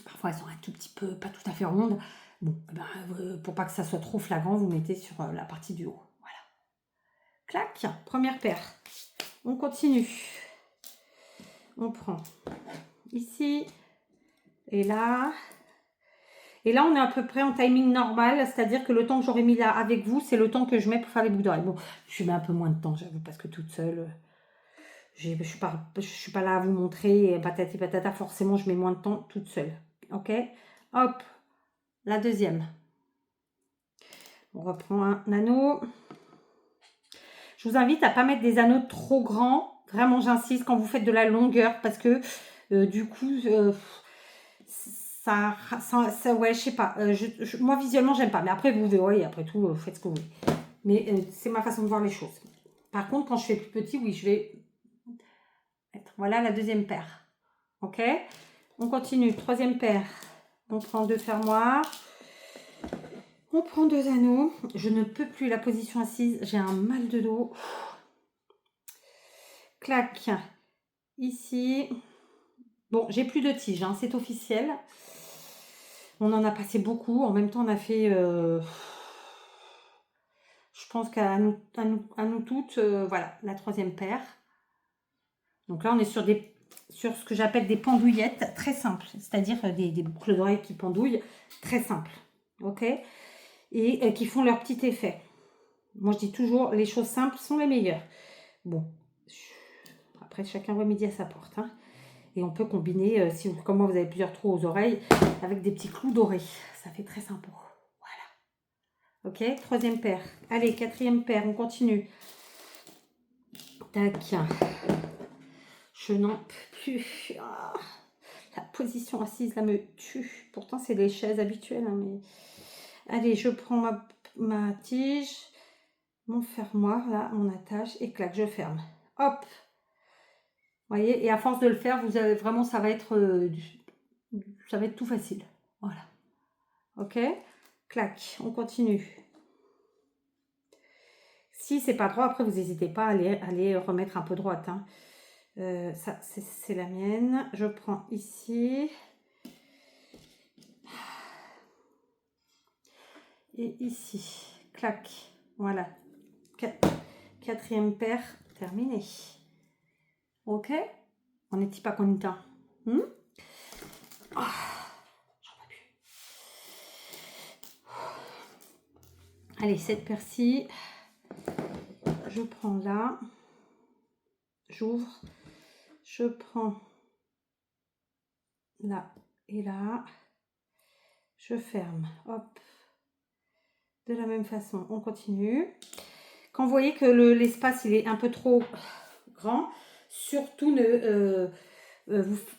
Parfois, elles sont un tout petit peu, pas tout à fait rondes. Bon, ben, pour pas que ça soit trop flagrant, vous mettez sur la partie du haut. Voilà. Clac, première paire. On continue. On prend ici et là. Et là, on est à peu près en timing normal, c'est-à-dire que le temps que j'aurais mis là avec vous, c'est le temps que je mets pour faire les boucles d'oreilles. Bon, je mets un peu moins de temps, j'avoue, parce que toute seule, je ne suis pas là à vous montrer, patati patata, forcément, je mets moins de temps toute seule. Ok? Hop, la deuxième. On reprend un anneau. Je vous invite à ne pas mettre des anneaux trop grands. Vraiment, j'insiste quand vous faites de la longueur, parce que du coup... ouais, je sais pas. Moi, visuellement, j'aime pas. Mais après, vous verrez, après tout, faites ce que vous voulez. Mais c'est ma façon de voir les choses. Par contre, quand je fais plus petit, oui, je vais mettre. Voilà la deuxième paire. Ok? On continue. Troisième paire. On prend 2 fermoirs. On prend 2 anneaux. Je ne peux plus la position assise. J'ai un mal de dos. Clac. Ici. Bon, j'ai plus de tige, hein, c'est officiel. On en a passé beaucoup. En même temps, on a fait... Je pense qu'à nous toutes, voilà, la troisième paire. Donc là, on est sur ce que j'appelle des pendouillettes très simples, c'est-à-dire des boucles d'oreilles qui pendouillent, très simples, ok? Et qui font leur petit effet. Moi, je dis toujours, les choses simples sont les meilleures. Bon, après, chacun voit midi à sa porte, hein. Et on peut combiner, si vous, comme moi, vous avez plusieurs trous aux oreilles, avec des petits clous dorés. Ça fait très sympa. Voilà. Ok, troisième paire. Allez, quatrième paire, on continue. Tac. Je n'en peux plus. Ah, la position assise, là, me tue. Pourtant, c'est les chaises habituelles, hein, mais... Allez, je prends ma tige, mon fermoir, là, mon attache, et clac, je ferme. Hop. Vous voyez, et à force de le faire, vous avez vraiment, ça va être tout facile. Voilà. Ok, clac, on continue. Si c'est pas droit, après vous n'hésitez pas à aller remettre un peu droite, hein. Ça, c'est la mienne. Je prends ici. Et ici. Clac. Voilà. Quatrième paire terminée. Ok. On n'est pas content. Hmm? Oh, j'en peux plus. Allez, cette paire-ci. Je prends là. J'ouvre. Je prends là et là. Je ferme. Hop. De la même façon, on continue. Quand vous voyez que l'espace il est un peu trop grand, surtout ne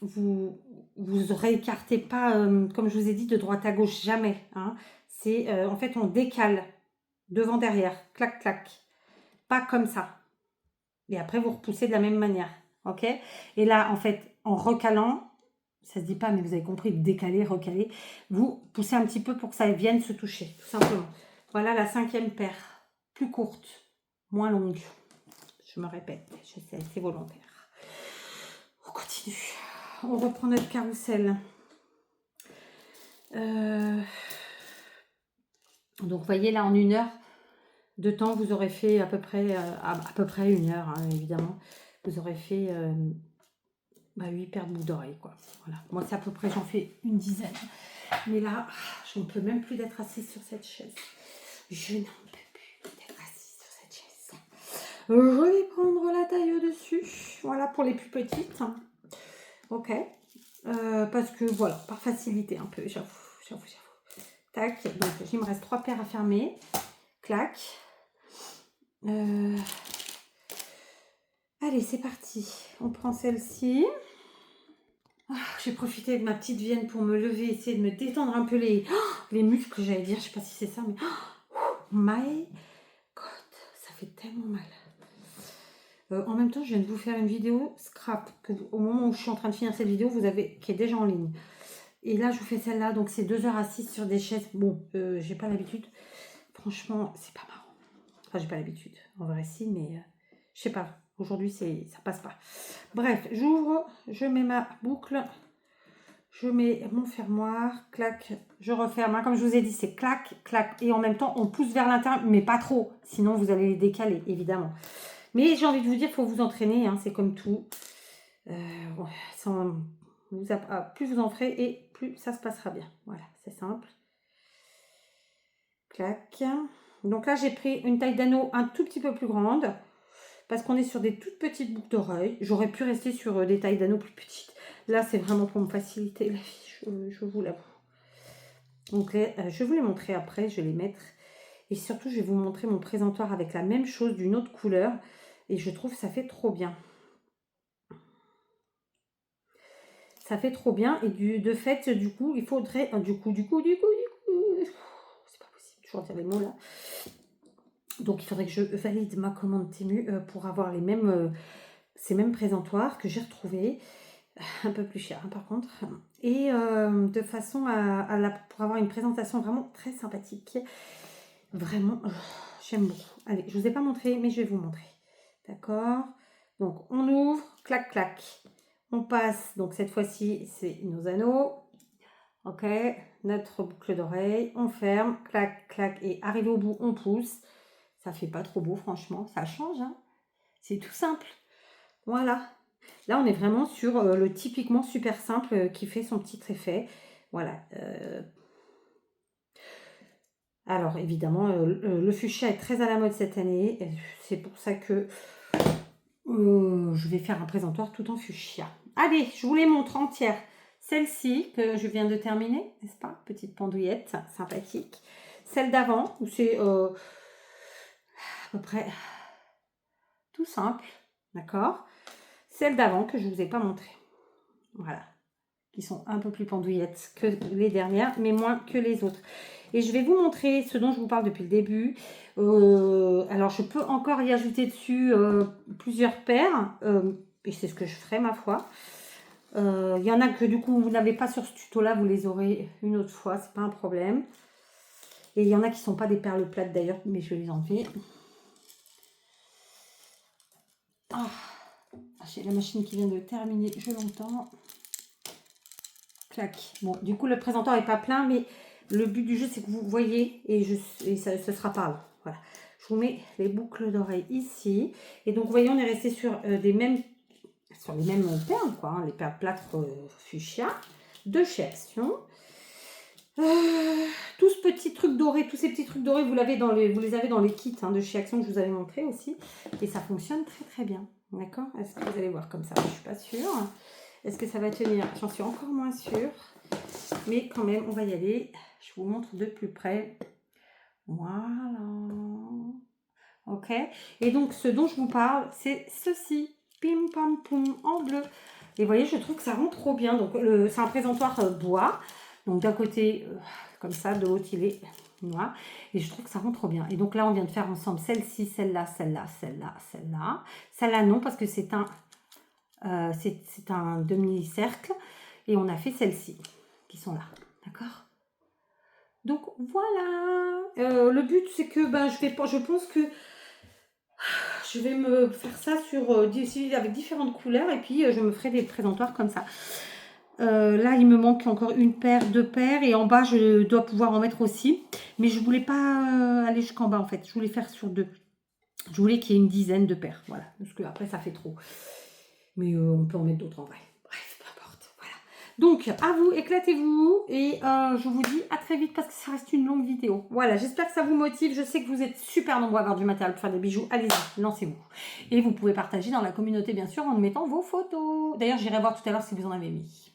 vous réécartez pas, comme je vous ai dit, de droite à gauche, jamais, hein. C'est en fait on décale devant derrière, clac clac, pas comme ça. Et après vous repoussez de la même manière, ok? Et là en fait en recalant, ça se dit pas mais vous avez compris, décaler, recaler, vous poussez un petit peu pour que ça vienne se toucher, tout simplement. Voilà la cinquième paire, plus courte, moins longue. Je me répète, je sais, c'est volontaire. On continue. On reprend notre carrousel. Donc, vous voyez, là, en 1 heure de temps, vous aurez fait à peu près 1 heure, hein, évidemment. Vous aurez fait 8 paires de boucles d'oreilles, quoi. Voilà. Moi, c'est à peu près, j'en fais une dizaine. Mais là, je ne peux même plus d'être assise sur cette chaise. Je n'en peux plus d'être assise sur cette chaise. Je vais prendre la taille au-dessus. Voilà, pour les plus petites. Ok. Parce que, voilà, par facilité un peu, j'avoue. Tac, donc il me reste 3 paires à fermer. Clac. Allez, c'est parti. On prend celle-ci. J'ai profité de ma petite vienne pour me lever, essayer de me détendre un peu les muscles, j'allais dire. Je sais pas si c'est ça, mais... my God, ça fait tellement mal. En même temps, je viens de vous faire une vidéo scrap, que au moment où je suis en train de finir cette vidéo, qui est déjà en ligne. Et là, je vous fais celle-là, donc c'est 2 heures assises sur des chaises. Bon, j'ai pas l'habitude. Franchement, c'est pas marrant. Enfin, j'ai pas l'habitude. En vrai, si, mais je sais pas. Aujourd'hui, ça passe pas. Bref, j'ouvre, je mets ma boucle, je mets mon fermoir, clac, je referme. Hein, comme je vous ai dit, c'est clac, clac. Et en même temps, on pousse vers l'intérieur, mais pas trop. Sinon, vous allez les décaler, évidemment. Mais j'ai envie de vous dire, il faut vous entraîner. Hein, c'est comme tout. Plus vous en ferez et plus ça se passera bien. Voilà, c'est simple. Clac. Donc là, j'ai pris une taille d'anneau un tout petit peu plus grande parce qu'on est sur des toutes petites boucles d'oreilles. J'aurais pu rester sur des tailles d'anneaux plus petites. Là, c'est vraiment pour me faciliter la vie, je vous l'avoue. Donc, je vais vous les montrer après, je vais les mettre. Et surtout, je vais vous montrer mon présentoir avec la même chose d'une autre couleur. Et je trouve que ça fait trop bien. Ça fait trop bien. Et de fait, du coup, il faudrait... Du coup... C'est pas possible, toujours dire les mots là. Donc, il faudrait que je valide ma commande Temu pour avoir ces mêmes présentoirs que j'ai retrouvés. Un peu plus cher, hein, par contre. Et de façon pour avoir une présentation vraiment très sympathique. Vraiment, j'aime beaucoup. Allez, je ne vous ai pas montré, mais je vais vous montrer. D'accord? Donc, on ouvre, clac, clac. On passe, donc cette fois-ci, c'est nos anneaux. Ok, notre boucle d'oreille. On ferme, clac, clac. Et arrivé au bout, on pousse. Ça fait pas trop beau, franchement. Ça change, hein. C'est tout simple. Voilà. Là, on est vraiment sur le typiquement super simple qui fait son petit effet. Voilà. Alors, évidemment, le fuchsia est très à la mode cette année. C'est pour ça que je vais faire un présentoir tout en fuchsia. Allez, je vous les montre entières. Celle-ci, que je viens de terminer, n'est-ce pas? Petite pendouillette, sympathique. Celle d'avant, où c'est à peu près tout simple, d'accord? Celle d'avant, que je ne vous ai pas montré. Voilà. Qui sont un peu plus pendouillettes que les dernières, mais moins que les autres. Et je vais vous montrer ce dont je vous parle depuis le début. Alors, je peux encore y ajouter dessus plusieurs paires. Et c'est ce que je ferai, ma foi. Il y en a que, du coup, vous n'avez pas sur ce tuto-là. Vous les aurez une autre fois. C'est pas un problème. Et il y en a qui ne sont pas des perles plates, d'ailleurs. Mais je vais les enlever. Ah, j'ai la machine qui vient de terminer. Je l'entends. Clac. Bon, du coup, le présentoir n'est pas plein, mais le but du jeu, c'est que vous voyez, et ça, ce sera par là. Voilà. Je vous mets les boucles d'oreilles ici. Et donc, vous voyez, on est resté sur les mêmes perles, quoi, hein, les perles plâtre fuchsia de chez Action. Tous ces petits trucs dorés, vous les avez dans les kits hein, de chez Action que je vous avais montré aussi. Et ça fonctionne très très bien. D'accord? Est-ce que vous allez voir comme ça? Je ne suis pas sûre. Est-ce que ça va tenir? J'en suis encore moins sûre. Mais quand même, on va y aller. Je vous montre de plus près. Voilà. Ok. Et donc, ce dont je vous parle, c'est ceci. Pim pam poum en bleu. Et vous voyez, je trouve que ça rend trop bien. Donc, c'est un présentoir bois. Donc, d'un côté, comme ça, de l'autre, il est noir. Et je trouve que ça rend trop bien. Et donc là, on vient de faire ensemble celle-ci, celle-là, celle-là, celle-là, celle-là. Celle-là, non, parce que c'est un demi-cercle. Et on a fait celle-ci, qui sont là. D'accord? Donc, voilà. Le but, c'est que je pense que je vais me faire ça avec différentes couleurs. Et puis, je me ferai des présentoirs comme ça. Là, il me manque encore une paire, deux paires. Et en bas, je dois pouvoir en mettre aussi. Mais je ne voulais pas aller jusqu'en bas, en fait. Je voulais faire sur 2. Je voulais qu'il y ait une dizaine de paires. Voilà. Parce que après, ça fait trop. Mais on peut en mettre d'autres en vrai. Bref, peu importe. Voilà. Donc, à vous, éclatez-vous. Et je vous dis à très vite parce que ça reste une longue vidéo. Voilà, j'espère que ça vous motive. Je sais que vous êtes super nombreux à avoir du matériel pour faire des bijoux. Allez-y, lancez-vous. Et vous pouvez partager dans la communauté, bien sûr, en mettant vos photos. D'ailleurs, j'irai voir tout à l'heure si vous en avez mis.